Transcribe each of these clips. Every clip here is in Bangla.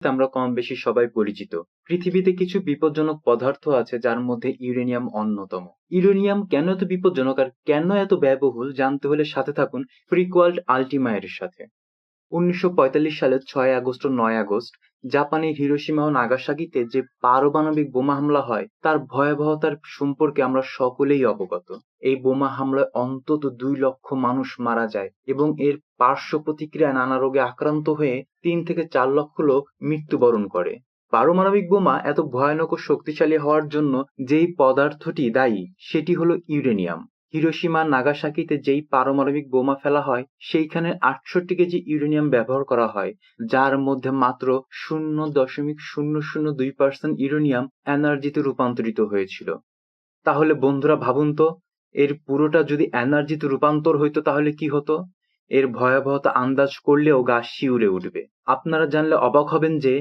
আমরা কম বেশি সবাই পরিচিত। পৃথিবীতে কিছু বিপজ্জনক পদার্থ আছে যার মধ্যে ইউরেনিয়াম অন্যতম। ইউরেনিয়াম কেন এত বিপজ্জনক আর কেন এত ব্যয়বহুল জানতে হলে সাথে থাকুন ফ্রিকওয়ার্ল্ড আল্টিমা এর সাথে। ১৯৪৫ সালের ৬ আগস্ট ও ৯ আগস্ট জাপানের হিরোশিমা ও নাগাসাকিতে যে পারমাণবিক বোমা হামলা হয় তার ভয়াবহতার সম্পর্কে আমরা সকলেই অবগত। এই বোমা হামলায় অন্তত ২ লক্ষ মানুষ মারা যায় এবং এর পার্শ্ব প্রতিক্রিয়ায় নানা রোগে আক্রান্ত হয়ে ৩ থেকে ৪ লক্ষ লোক মৃত্যুবরণ করে। পারমাণবিক বোমা এত ভয়ানক ও শক্তিশালী হওয়ার জন্য যেই পদার্থটি দায়ী সেটি হলো ইউরেনিয়াম। হিরোশিমা নাগাসাকিতে যেই পারমাণবিক বোমা ফেলা হয় সেইখানে ৬৮ কেজি ইউরেনিয়াম ব্যবহার করা হয়, যার মধ্যে মাত্র ০.০০২% ইউরেনিয়াম এনার্জিতে রূপান্তরিত হয়েছিল। তাহলে বন্ধুরা ভাবুন তো, এর পুরোটা যদি এনার্জিতে রূপান্তর হইতো তাহলে কি হতো? এর ভয়াবহতা আন্দাজ করলেও গা শিউরে উঠবে। আপনারা জানলে অবাক হবেন যে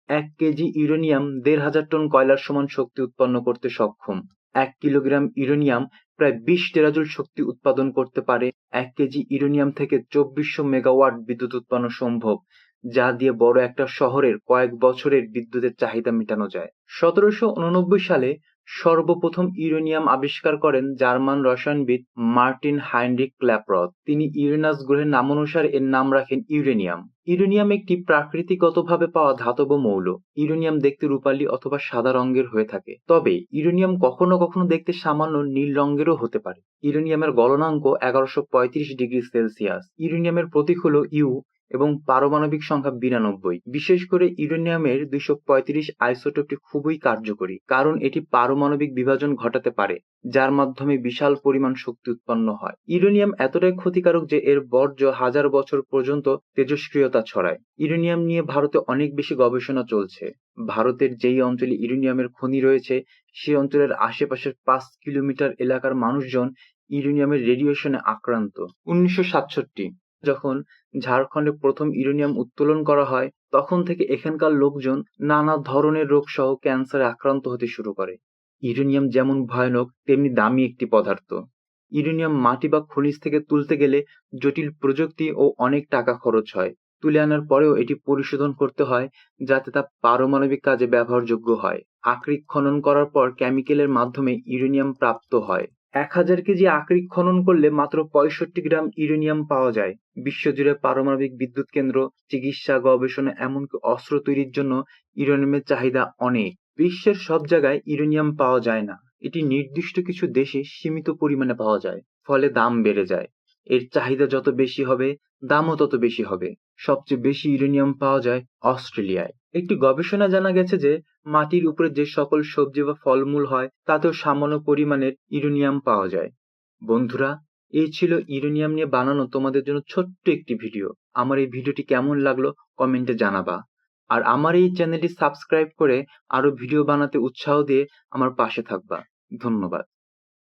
১ কেজি ইউরেনিয়াম ১৫০০ টন কয়লার সমান শক্তি উৎপন্ন করতে সক্ষম। ১ কিলোগ্রাম ইউরেনিয়াম প্রায় ২০ টেরাজুল শক্তি উৎপাদন করতে পারে। ১ কেজি ইউরেনিয়াম থেকে ২৪০০ মেগাওয়াট বিদ্যুৎ উৎপন্ন সম্ভব, যা দিয়ে বড় একটা শহরের কয়েক বছরের বিদ্যুতের চাহিদা মেটানো যায়। ১৭৮৯ সালে সর্বপ্রথম ইউরেনিয়াম আবিষ্কার করেন জার্মান রসায়নবিদ মার্টিন হাইনরিখ ক্ল্যাপরথ। তিনি ইউরেনাস গ্রহের নামানুসারে এর নাম রাখেন ইউরেনিয়াম। ইউরেনিয়াম একটি প্রাকৃতিকভাবে পাওয়া ধাতব মৌল। ইউরেনিয়াম দেখতে রূপালী অথবা সাদা রঙের হয়ে থাকে, তবে ইউরেনিয়াম কখনো কখনো দেখতে সামান্য নীল রঙেরও হতে পারে। ইউরেনিয়ামের গলনাঙ্ক ১১৩৫°C। ইউরেনিয়ামের প্রতীক হলো ইউ এবং পারমাণবিক সংখ্যা ৯২। বিশেষ করে ইউরেনিয়ামের ২৩৫ আইসোটোপটি খুবই কার্যকরী, কারণ এটি পারমাণবিক বিভাজন ঘটাতে পারে, যার মাধ্যমে বিশাল পরিমাণ শক্তি উৎপন্ন হয়। ইউরেনিয়াম এতটাই ক্ষতিকারক যে এর বর্জ্য হাজার বছর পর্যন্ত তেজস্ক্রিয়তা ছড়ায়। ইউরেনিয়াম নিয়ে ভারতে অনেক বেশি গবেষণা চলছে। ভারতের যেই অঞ্চলে ইউরেনিয়ামের খনি রয়েছে সেই অঞ্চলের আশেপাশের ৫ কিলোমিটার এলাকার মানুষজন ইউরেনিয়ামের রেডিয়েশনে আক্রান্ত। ১৯৬৭ যখন ঝাড়খণ্ডে প্রথম ইউরেনিয়াম উত্তোলন করা হয় তখন থেকে এখানকার লোকজন নানা ধরনের রোগ সহ ক্যান্সারে আক্রান্ত হতে শুরু করে। ইউরেনিয়াম যেমন ভয়ানক তেমনি দামি একটি পদার্থ। ইউরেনিয়াম মাটি বা খনিজ থেকে তুলতে গেলে জটিল প্রযুক্তি ও অনেক টাকা খরচ হয়। তুলে আনার পরেও এটি পরিশোধন করতে হয় যাতে তা পারমাণবিক কাজে ব্যবহারযোগ্য হয়। আকরিক খনন করার পর কেমিক্যালের মাধ্যমে ইউরেনিয়াম প্রাপ্ত হয়। ১০০০ কেজি আকরিক খনন করলে মাত্র ৬৫ গ্রাম ইউরেনিয়াম পাওয়া যায়। বিশ্বজুড়ে পারমাণবিক বিদ্যুৎ কেন্দ্র, চিকিৎসা, গবেষণা এমনকি অস্ত্র তৈরির জন্য ইউরেনিয়ামের চাহিদা অনেক। বিশ্বের সব জায়গায় ইউরেনিয়াম পাওয়া যায় না, এটি নির্দিষ্ট কিছু দেশে সীমিত পরিমাণে পাওয়া যায়, ফলে দাম বেড়ে যায়। এর চাহিদা যত বেশি হবে দামও তত বেশি হবে। সবচেয়ে বেশি ইউরেনিয়াম পাওয়া যায় অস্ট্রেলিয়ায়। একটি গবেষণায় জানা গেছে যে মাটির উপরে যে সকল সবজি বা ফলমূল হয় তাতেও সামান্য পরিমাণের ইউরেনিয়াম পাওয়া যায়। বন্ধুরা, এই ছিল ইউরেনিয়াম নিয়ে বানানো তোমাদের জন্য ছোট্ট একটি ভিডিও। আমার এই ভিডিওটি কেমন লাগলো কমেন্টে জানাবা। আর আমার এই চ্যানেলটি সাবস্ক্রাইব করে আরো ভিডিও বানাতে উৎসাহ দিয়ে আমার পাশে থাকবা। ধন্যবাদ।